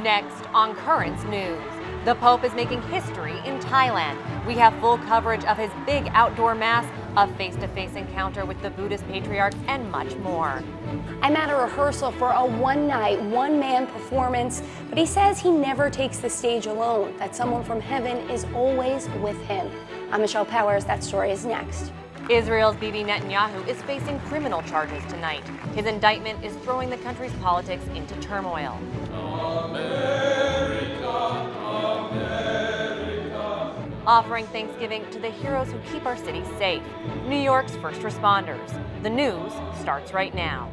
Next on Currents News, the Pope is making history in Thailand. We have full coverage of his big outdoor mass, a face-to-face encounter with the Buddhist patriarch, and much more. I'm at a rehearsal for a one-night, one-man performance, but he says he never takes the stage alone, that someone from heaven is always with him. I'm Michelle Powers. That story is next. Israel's Bibi Netanyahu is facing criminal charges tonight. His indictment is throwing the country's politics into turmoil. Offering thanksgiving to the heroes who keep our city safe, New York's first responders. The news starts right now.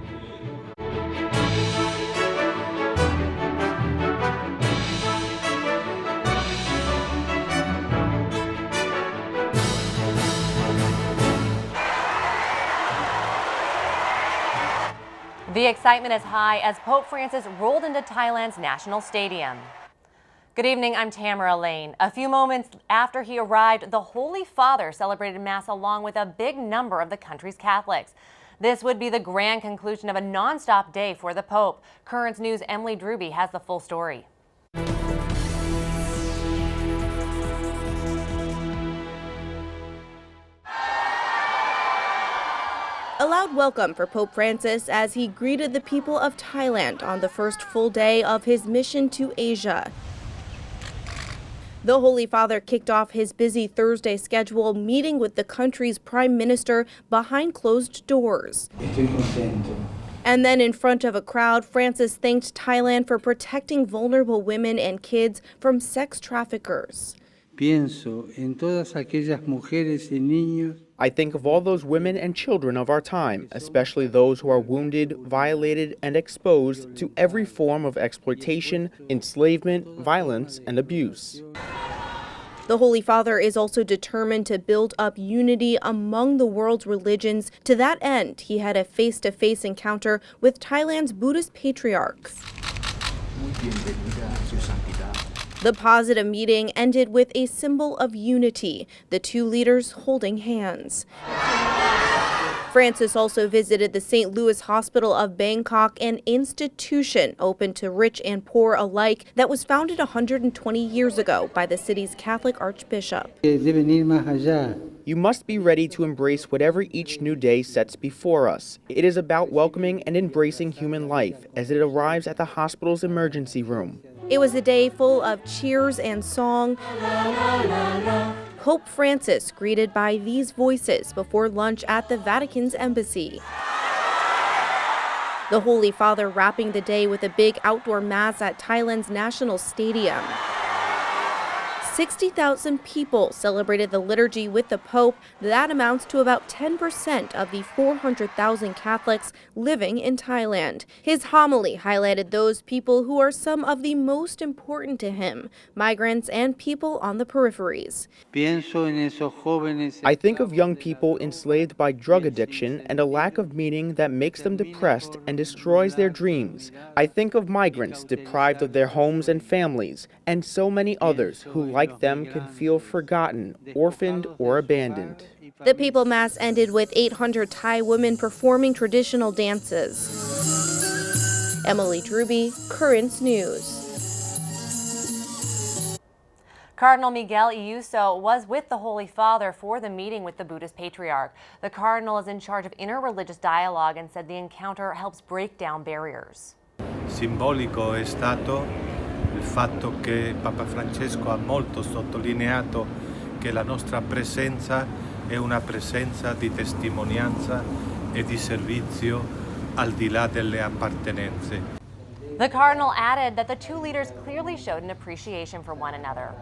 The excitement is high as Pope Francis rolled into Thailand's National Stadium. Good evening, I'm Tamara Lane. A few moments after he arrived, the Holy Father celebrated Mass along with a big number of the country's Catholics. This would be the grand conclusion of a non-stop day for the Pope. Currents News' Emily Druby has the full story. A loud welcome for Pope Francis as he greeted the people of Thailand on the first full day of his mission to Asia. The Holy Father kicked off his busy Thursday schedule meeting with the country's prime minister behind closed doors. And then in front of a crowd, Francis thanked Thailand for protecting vulnerable women and kids from sex traffickers. I think of all those women and children of our time, especially those who are wounded, violated, and exposed to every form of exploitation, enslavement, violence, and abuse. The Holy Father is also determined to build up unity among the world's religions. To that end, he had a face-to-face encounter with Thailand's Buddhist patriarchs. The positive meeting ended with a symbol of unity, the two leaders holding hands. Francis also visited the St. Louis Hospital of Bangkok, an institution open to rich and poor alike that was founded 120 years ago by the city's Catholic Archbishop. You must be ready to embrace whatever each new day sets before us. It is about welcoming and embracing human life as it arrives at the hospital's emergency room. It was a day full of cheers and song. Pope Francis greeted by these voices before lunch at the Vatican's embassy. The Holy Father wrapping the day with a big outdoor mass at Thailand's National Stadium. 60,000 people celebrated the liturgy with the Pope. That amounts to about 10% of the 400,000 Catholics living in Thailand. His homily highlighted those people who are some of the most important to him, migrants and people on the peripheries. I think of young people enslaved by drug addiction and a lack of meaning that makes them depressed and destroys their dreams. I think of migrants deprived of their homes and families, and so many others who, like them, can feel forgotten, orphaned, or abandoned. The Papal Mass ended with 800 Thai women performing traditional dances. Emily Druby, Currents News. Cardinal Miguel Iuso was with the Holy Father for the meeting with the Buddhist patriarch. The cardinal is in charge of interreligious dialogue and said the encounter helps break down barriers. Simbolico è stato il fatto che Papa Francesco ha molto sottolineato che la nostra presenza è una presenza di testimonianza e di servizio al di là delle appartenenze. The cardinal added that the two leaders clearly showed an appreciation for one another.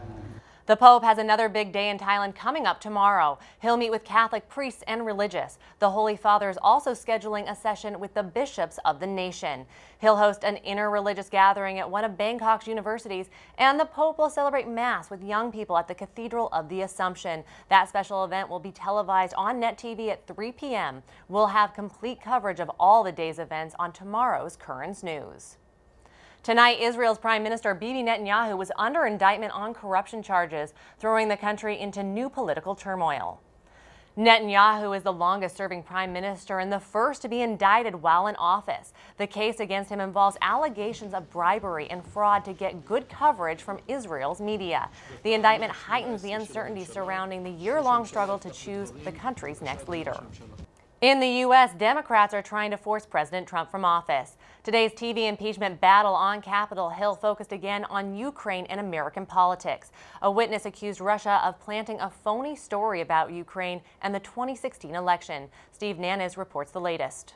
The Pope has another big day in Thailand coming up tomorrow. He'll meet with Catholic priests and religious. The Holy Father is also scheduling a session with the bishops of the nation. He'll host an interreligious gathering at one of Bangkok's universities, and the Pope will celebrate Mass with young people at the Cathedral of the Assumption. That special event will be televised on Net TV at 3 p.m. We'll have complete coverage of all the day's events on tomorrow's Currents News. Tonight, Israel's Prime Minister Bibi Netanyahu was under indictment on corruption charges, throwing the country into new political turmoil. Netanyahu is the longest-serving prime minister and the first to be indicted while in office. The case against him involves allegations of bribery and fraud to get good coverage from Israel's media. The indictment heightens the uncertainty surrounding the year-long struggle to choose the country's next leader. In the U.S., Democrats are trying to force President Trump from office. Today's TV impeachment battle on Capitol Hill focused again on Ukraine and American politics. A witness accused Russia of planting a phony story about Ukraine and the 2016 election. Steve Nannis reports the latest.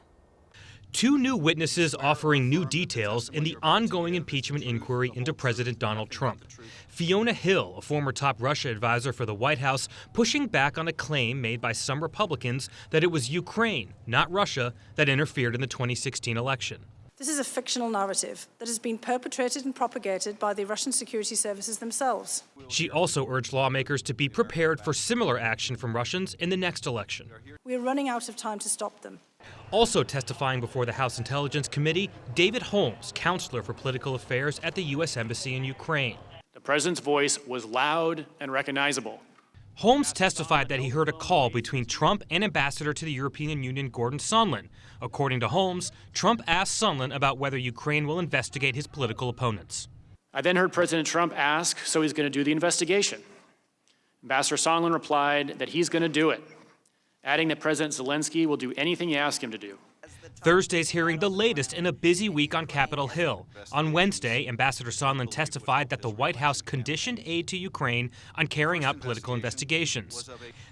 Two new witnesses offering new details in the ongoing impeachment inquiry into President Donald Trump. Fiona Hill, a former top Russia advisor for the White House, pushing back on a claim made by some Republicans that it was Ukraine, not Russia, that interfered in the 2016 election. This is a fictional narrative that has been perpetrated and propagated by the Russian security services themselves. She also urged lawmakers to be prepared for similar action from Russians in the next election. We are running out of time to stop them. Also testifying before the House Intelligence Committee, David Holmes, counselor for political affairs at the U.S. Embassy in Ukraine. The president's voice was loud and recognizable. Holmes testified that he heard a call between Trump and Ambassador to the European Union Gordon Sondland. According to Holmes, Trump asked Sondland about whether Ukraine will investigate his political opponents. I then heard President Trump ask, so he's going to do the investigation. Ambassador Sondland replied that he's going to do it, adding that President Zelensky will do anything you ask him to do. Thursday's hearing the latest in a busy week on Capitol Hill. On Wednesday, Ambassador Sondland testified that the White House conditioned aid to Ukraine on carrying out political investigations.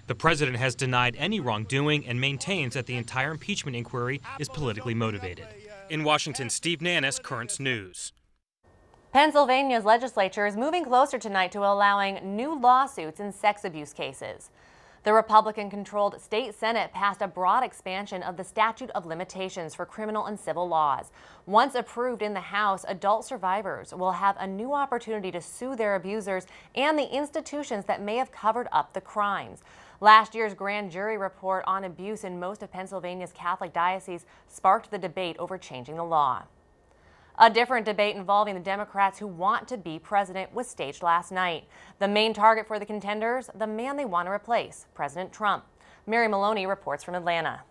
The president has denied any wrongdoing and maintains that the entire impeachment inquiry is politically motivated. In Washington, Steve Nannis, Currents News. Pennsylvania's legislature is moving closer tonight to allowing new lawsuits in sex abuse cases. The Republican-controlled state Senate passed a broad expansion of the statute of limitations for criminal and civil laws. Once approved in the House, adult survivors will have a new opportunity to sue their abusers and the institutions that may have covered up the crimes. Last year's grand jury report on abuse in most of Pennsylvania's Catholic dioceses sparked the debate over changing the law. A different debate involving the Democrats who want to be president was staged last night. The main target for the contenders, the man they want to replace, President Trump. Mary Maloney reports from Atlanta.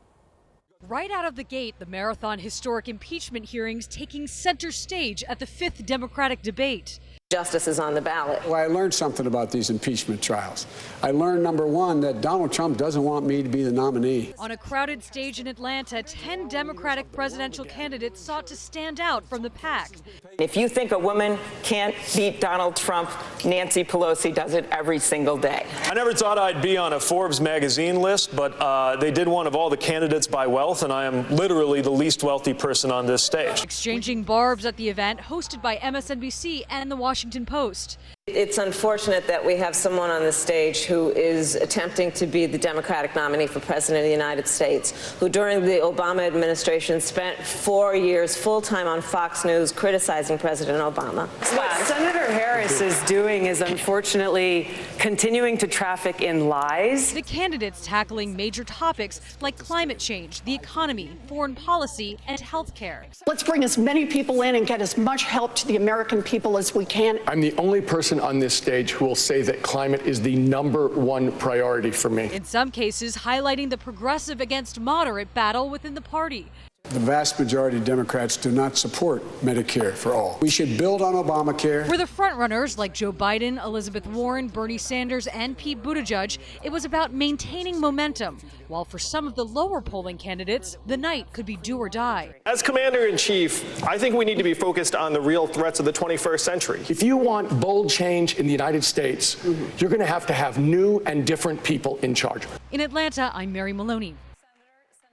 Right out of the gate, the marathon historic impeachment hearings taking center stage at the 5th Democratic debate. Justice is on the ballot. Well, I learned something about these impeachment trials. I learned, number one, that Donald Trump doesn't want me to be the nominee. On a crowded stage in Atlanta, 10 Democratic presidential candidates sought to stand out from the pack. If you think a woman can't beat Donald Trump, Nancy Pelosi does it every single day. I never thought I'd be on a Forbes magazine list, but they did one of all the candidates by wealth, and I am literally the least wealthy person on this stage. Exchanging barbs at the event hosted by MSNBC and the Washington Post. It's unfortunate that we have someone on the stage who is attempting to be the Democratic nominee for President of the United States, who during the Obama administration spent 4 years full-time on Fox News criticizing President Obama. What Senator Harris is doing is unfortunately continuing to traffic in lies. The candidates tackling major topics like climate change, the economy, foreign policy, and health care. Let's bring as many people in and get as much help to the American people as we can. I'm the only person on this stage who will say that climate is the #1 priority for me. In some cases, highlighting the progressive against moderate battle within the party. The vast majority of Democrats do not support Medicare for all. We should build on Obamacare. For the frontrunners like Joe Biden, Elizabeth Warren, Bernie Sanders, and Pete Buttigieg, it was about maintaining momentum. While for some of the lower polling candidates, the night could be do or die. As commander-in-chief, I think we need to be focused on the real threats of the 21st century. If you want bold change in the United States, you're going to have new and different people in charge. In Atlanta, I'm Mary Maloney.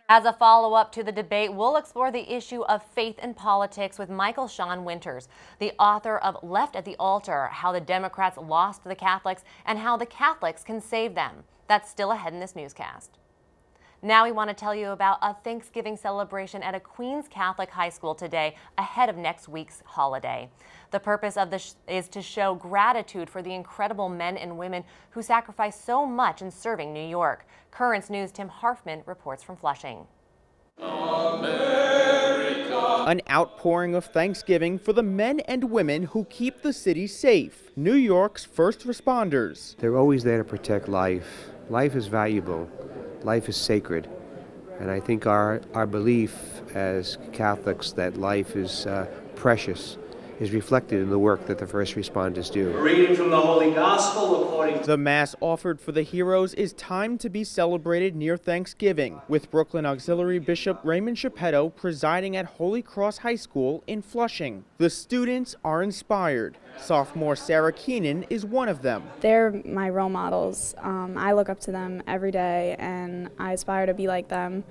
As a follow-up to the debate, we'll explore the issue of faith and politics with Michael Sean Winters, the author of Left at the Altar, How the Democrats Lost the Catholics and How the Catholics Can Save Them. That's still ahead in this newscast. Now we want to tell you about a Thanksgiving celebration at a Queens Catholic high school today ahead of next week's holiday. The purpose of this is to show gratitude for the incredible men and women who sacrificed so much in serving New York. Currents News' Tim Harfman reports from Flushing. America. An outpouring of thanksgiving for the men and women who keep the city safe. New York's first responders. They're always there to protect life. Life is valuable. life is sacred. And I think our belief as Catholics that life is precious is reflected in the work that the first responders do. A reading from the Holy Gospel according to The Mass offered for the heroes is timed to be celebrated near Thanksgiving, with Brooklyn Auxiliary Bishop Raymond Geppetto presiding at Holy Cross High School in Flushing. The students are inspired. Sophomore Sarah Keenan is one of them. They're my role models. I look up to them every day and I aspire to be like them.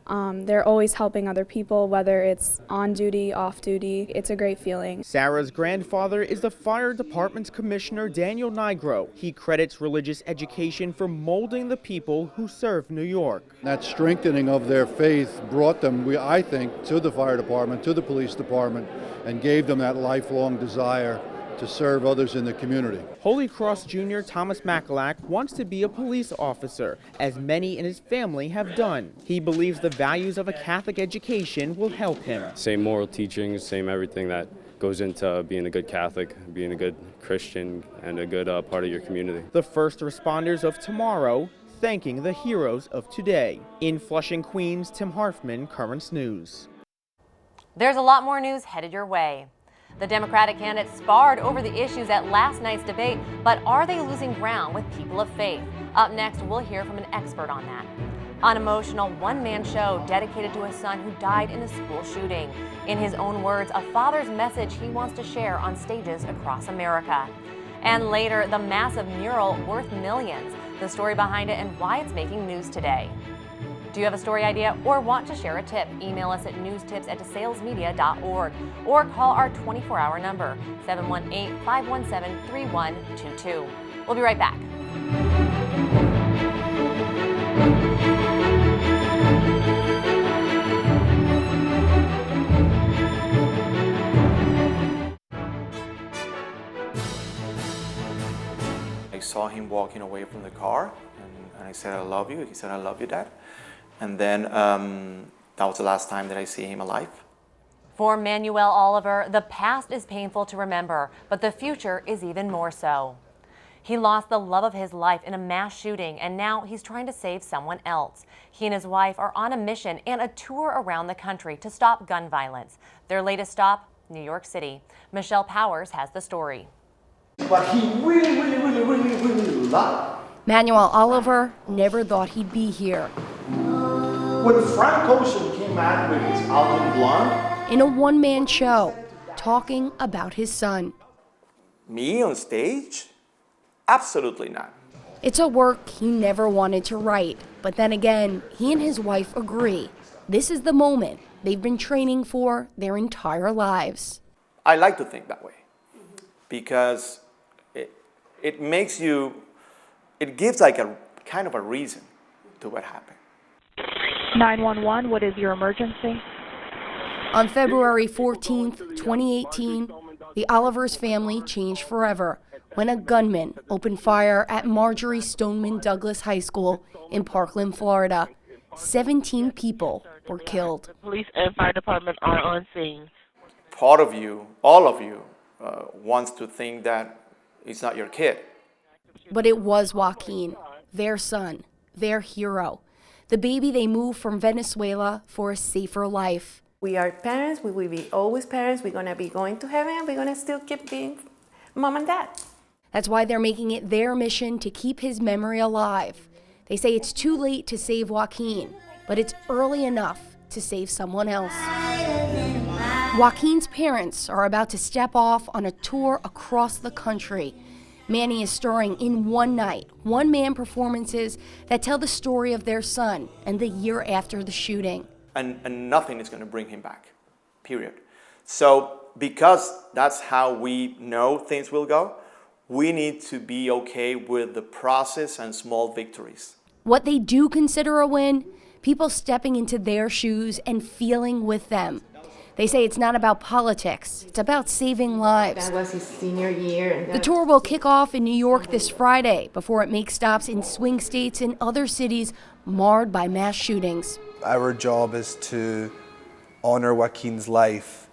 They're always helping other people, whether it's on duty, off duty. It's a great feeling. Sarah's grandfather is the fire department's commissioner, Daniel Nigro. He credits religious education for molding the people who serve New York. That strengthening of their faith brought them, I think, to the fire department, to the police department, and gave them that lifelong desire to serve others in the community. Holy Cross Jr. Thomas Mackalack wants to be a police officer, as many in his family have done. He believes the values of a Catholic education will help him. Same moral teachings, same everything that goes into being a good Catholic, being a good Christian, and a good part of your community. The first responders of tomorrow thanking the heroes of today. In Flushing, Queens, Tim Harfman, Currents News. There's a lot more news headed your way. The Democratic candidates sparred over the issues at last night's debate, but are they losing ground with people of faith? Up next, we'll hear from an expert on that. An emotional one-man show dedicated to a son who died in a school shooting. In his own words, a father's message he wants to share on stages across America. And later, the massive mural worth millions, the story behind it and why it's making news today. Do you have a story idea or want to share a tip? Email us at newstips@desalesmedia.org or call our 24-hour number, 718-517-3122. We'll be right back. I saw him walking away from the car and I said, "I love you." He said, "I love you, Dad." And then that was the last time that I see him alive. For Manuel Oliver, the past is painful to remember, but the future is even more so. He lost the love of his life in a mass shooting, and now he's trying to save someone else. He and his wife are on a mission and a tour around the country to stop gun violence. Their latest stop, New York City. Michelle Powers has the story. But he really loved. Manuel Oliver never thought he'd be here. When Frank Ocean came out with his album Blonde, in a one-man show, talking about his son. Me on stage? Absolutely not. It's a work he never wanted to write, but then again, he and his wife agree. This is the moment they've been training for their entire lives. I like to think that way because it makes you, it gives like a kind of a reason to what happened. 911, what is your emergency? On February 14th, 2018, the Olivers family changed forever when a gunman opened fire at Marjorie Stoneman Douglas High School in Parkland, Florida. 17 people were killed. The police and fire department are on scene. Part of you, all of you, wants to think that it's not your kid. But it was Joaquin, their son, their hero. The baby they moved from Venezuela for a safer life. We are parents, we will be always parents, we're gonna be going to heaven, we're gonna still keep being mom and dad. That's why they're making it their mission to keep his memory alive. They say it's too late to save Joaquin, but it's early enough to save someone else. Joaquin's parents are about to step off on a tour across the country. Manny is starring in one night, one-man performances that tell the story of their son and the year after the shooting. And nothing is going to bring him back, period. So because that's how we know things will go, we need to be okay with the process and small victories. What they do consider a win, people stepping into their shoes and feeling with them. They say it's not about politics, it's about saving lives. That was his senior year. The tour will kick off in New York this Friday before it makes stops in swing states and other cities marred by mass shootings. Our job is to honor Joaquin's life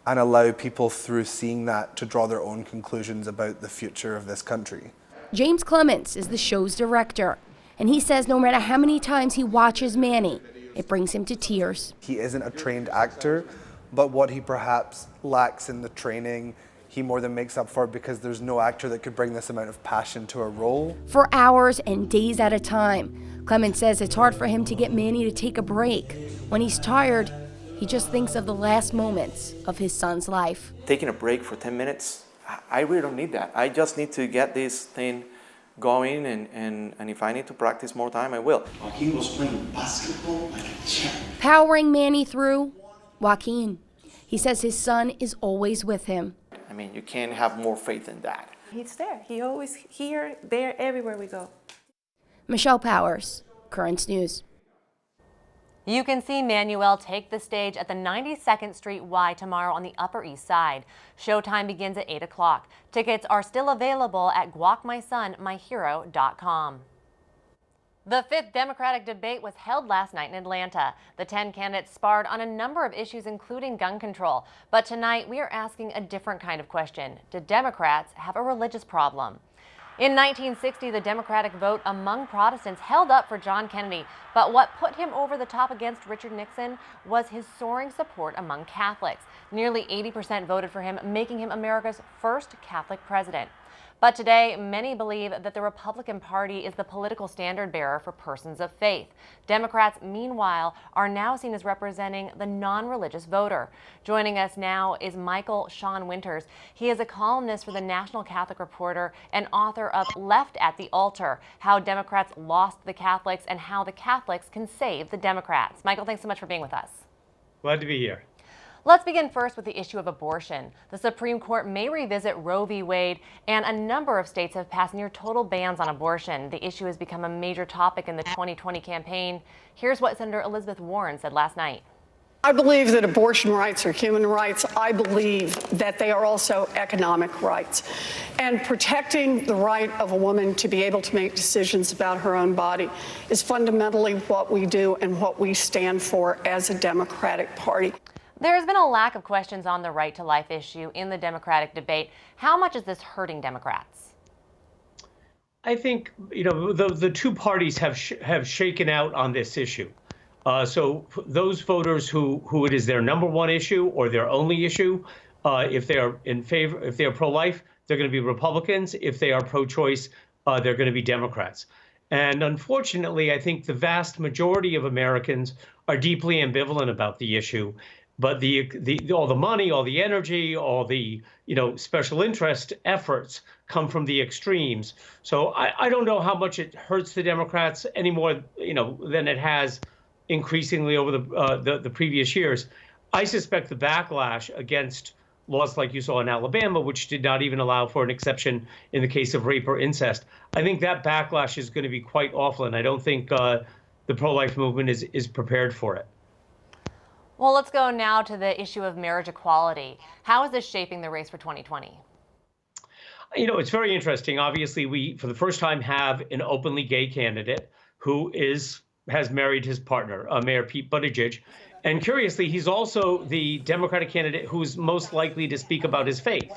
and allow people through seeing that to draw their own conclusions about the future of this country. James Clements is the show's director. And he says no matter how many times he watches Manny, it brings him to tears. He isn't a trained actor, but what he perhaps lacks in the training, he more than makes up for, because there's no actor that could bring this amount of passion to a role. For hours and days at a time, Clement says it's hard for him to get Manny to take a break. When he's tired, he just thinks of the last moments of his son's life. Taking a break for 10 minutes, I really don't need that. I just need to get this thing going, and if I need to practice more time, I will. Joaquin was playing basketball like a champ. Powering Manny through, Joaquin. He says his son is always with him. I mean, you can't have more faith than that. He's there. He always here, there, everywhere we go. Michelle Powers, Currents News. You can see Manuel take the stage at the 92nd Street Y tomorrow on the Upper East Side. Showtime begins at 8 o'clock. Tickets are still available at guacmysonmyhero.com. The fifth Democratic debate was held last night in Atlanta. The 10 candidates sparred on a number of issues, including gun control. But tonight, we are asking a different kind of question. Do Democrats have a religious problem? In 1960, the Democratic vote among Protestants held up for John Kennedy, but what put him over the top against Richard Nixon was his soaring support among Catholics. Nearly 80% voted for him, making him America's first Catholic president. But today, many believe that the Republican Party is the political standard bearer for persons of faith. Democrats, meanwhile, are now seen as representing the non-religious voter. Joining us now is Michael Sean Winters. He is a columnist for the National Catholic Reporter and author of Left at the Altar, How Democrats Lost the Catholics and How the Catholics Can Save the Democrats. Michael, thanks so much for being with us. Glad to be here. Let's begin first with the issue of abortion. The Supreme Court may revisit Roe v. Wade, and a number of states have passed near total bans on abortion. The issue has become a major topic in the 2020 campaign. Here's what Senator Elizabeth Warren said last night. I believe that abortion rights are human rights. I believe that they are also economic rights. And protecting the right of a woman to be able to make decisions about her own body is fundamentally what we do and what we stand for as a Democratic Party. There has been a lack of questions on the right to life issue in the Democratic debate. How much is this hurting Democrats? I think, the two parties have shaken out on this issue. So those voters who it is their number one issue or their only issue, if they're in favor, if they're pro-life, they're going to be Republicans. If they are pro-choice, they're going to be Democrats. And unfortunately, I think the vast majority of Americans are deeply ambivalent about the issue. But all the money, all the energy, all the special interest efforts come from the extremes. So I don't know how much it hurts the Democrats any more than it has increasingly over the previous years. I suspect the backlash against laws like you saw in Alabama, which did not even allow for an exception in the case of rape or incest, I think that backlash is going to be quite awful, and I don't think the pro-life movement is prepared for it. Well, let's go now to the issue of marriage equality. How is this shaping the race for 2020? It's very interesting. Obviously, we, for the first time, have an openly gay candidate who has married his partner, Mayor Pete Buttigieg. And curiously, he's also the Democratic candidate who's most likely to speak about his faith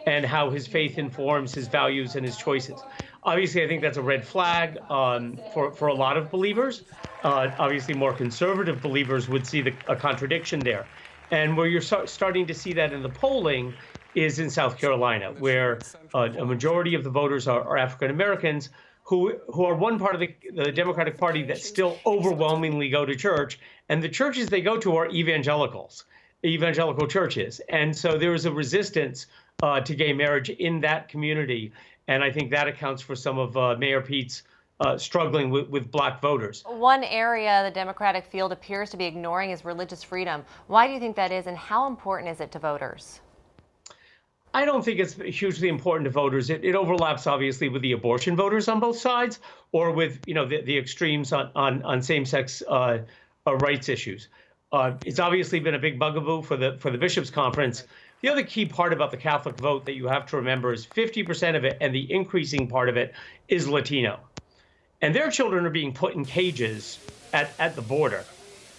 and how his faith informs his values and his choices. Obviously, I think that's a red flag for a lot of believers. Obviously, more conservative believers would see a contradiction there. And where you're starting to see that in the polling is in South Carolina, where a majority of the voters are African Americans who are one part of the Democratic Party that still overwhelmingly go to church. And the churches they go to are evangelical churches. And so there is a resistance to gay marriage in that community. And I think that accounts for some of Mayor Pete's struggling with black voters. One area the Democratic field appears to be ignoring is religious freedom. Why do you think that is, and how important is it to voters? I don't think it's hugely important to voters. It overlaps, obviously, with the abortion voters on both sides, or with the extremes on same-sex rights issues. It's obviously been a big bugaboo for the bishops' conference. The other key part about the Catholic vote that you have to remember is 50% of it, and the increasing part of it, is Latino. And their children are being put in cages at the border.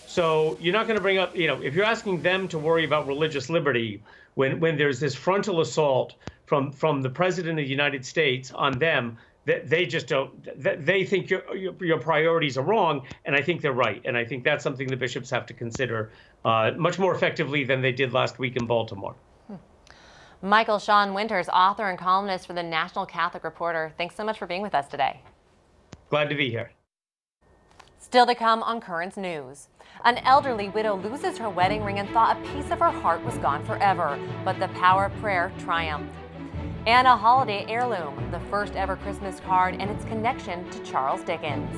So you're not going to bring up, if you're asking them to worry about religious liberty, when there's this frontal assault from the President of the United States on them, They just don't. They think your priorities are wrong, and I think they're right. And I think that's something the bishops have to consider much more effectively than they did last week in Baltimore. Michael Sean Winters, author and columnist for the National Catholic Reporter. Thanks so much for being with us today. Glad to be here. Still to come on Currents News. An elderly widow loses her wedding ring and thought a piece of her heart was gone forever, but the power of prayer triumphed. And a holiday heirloom, the first ever Christmas card and its connection to Charles Dickens.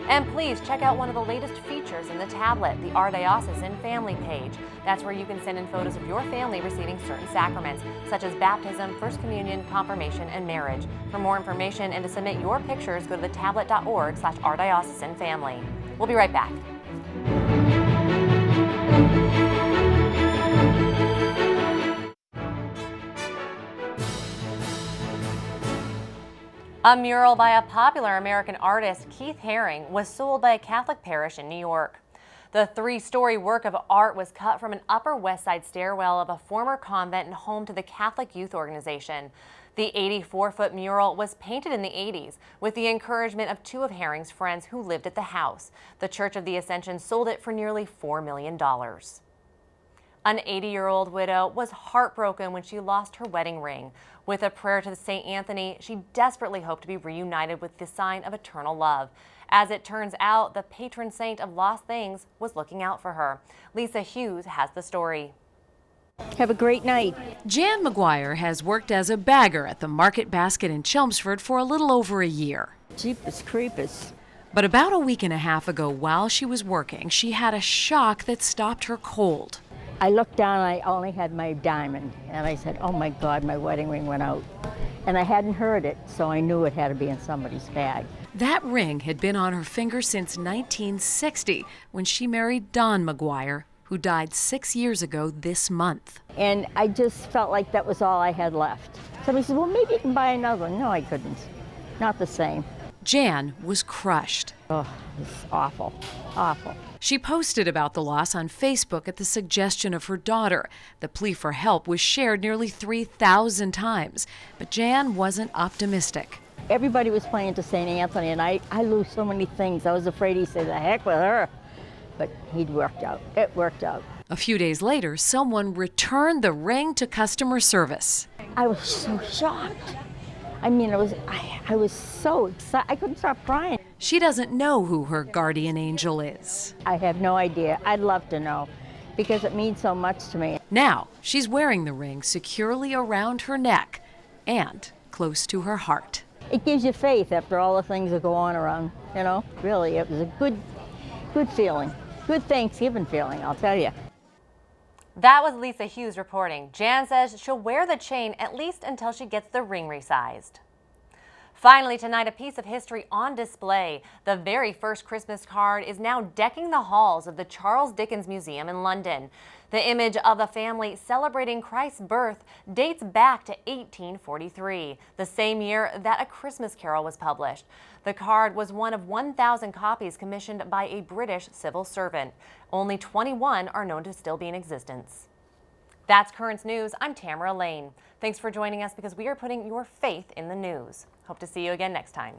And please check out one of the latest features in the tablet, the Our Diocesan Family page. That's where you can send in photos of your family receiving certain sacraments, such as baptism, First Communion, confirmation, and marriage. For more information and to submit your pictures, go to thetablet.org/OurDiocesanFamily. We'll be right back. A mural by a popular American artist, Keith Haring, was sold by a Catholic parish in New York. The 3-story work of art was cut from an Upper West Side stairwell of a former convent and home to the Catholic Youth Organization. The 84-foot mural was painted in the 80s with the encouragement of 2 of Haring's friends who lived at the house. The Church of the Ascension sold it for nearly $4 million. An 80-year-old widow was heartbroken when she lost her wedding ring. With a prayer to St. Anthony, she desperately hoped to be reunited with the sign of eternal love. As it turns out, the patron saint of lost things was looking out for her. Lisa Hughes has the story. Have a great night. Jan McGuire has worked as a bagger at the Market Basket in Chelmsford for a little over a year. Jeepers creepers. But about a week and a half ago, while she was working, she had a shock that stopped her cold. I looked down and I only had my diamond, and I said, oh my God, my wedding ring went out. And I hadn't heard it, so I knew it had to be in somebody's bag. That ring had been on her finger since 1960, when she married Don McGuire, who died 6 years ago this month. And I just felt like that was all I had left. Somebody said, well, maybe you can buy another one. No, I couldn't. Not the same. Jan was crushed. Oh, it's awful, awful. She posted about the loss on Facebook at the suggestion of her daughter. The plea for help was shared nearly 3,000 times, but Jan wasn't optimistic. Everybody was playing to St. Anthony, and I lose so many things. I was afraid he'd say, the heck with her. But he'd worked out. It worked out. A few days later, someone returned the ring to customer service. I was so shocked. I mean, I was so excited. I couldn't stop crying. She doesn't know who her guardian angel is. I have no idea. I'd love to know because it means so much to me. Now, she's wearing the ring securely around her neck and close to her heart. It gives you faith after all the things that go on around, you know. Really, it was a good feeling. Good Thanksgiving feeling, I'll tell you. That was Lisa Hughes reporting. Jan says she'll wear the chain at least until she gets the ring resized. Finally tonight, a piece of history on display. The very first Christmas card is now decking the halls of the Charles Dickens Museum in London. The image of the family celebrating Christ's birth dates back to 1843, the same year that A Christmas Carol was published. The card was one of 1,000 copies commissioned by a British civil servant. Only 21 are known to still be in existence. That's Currents News. I'm Tamara Lane. Thanks for joining us because we are putting your faith in the news. Hope to see you again next time.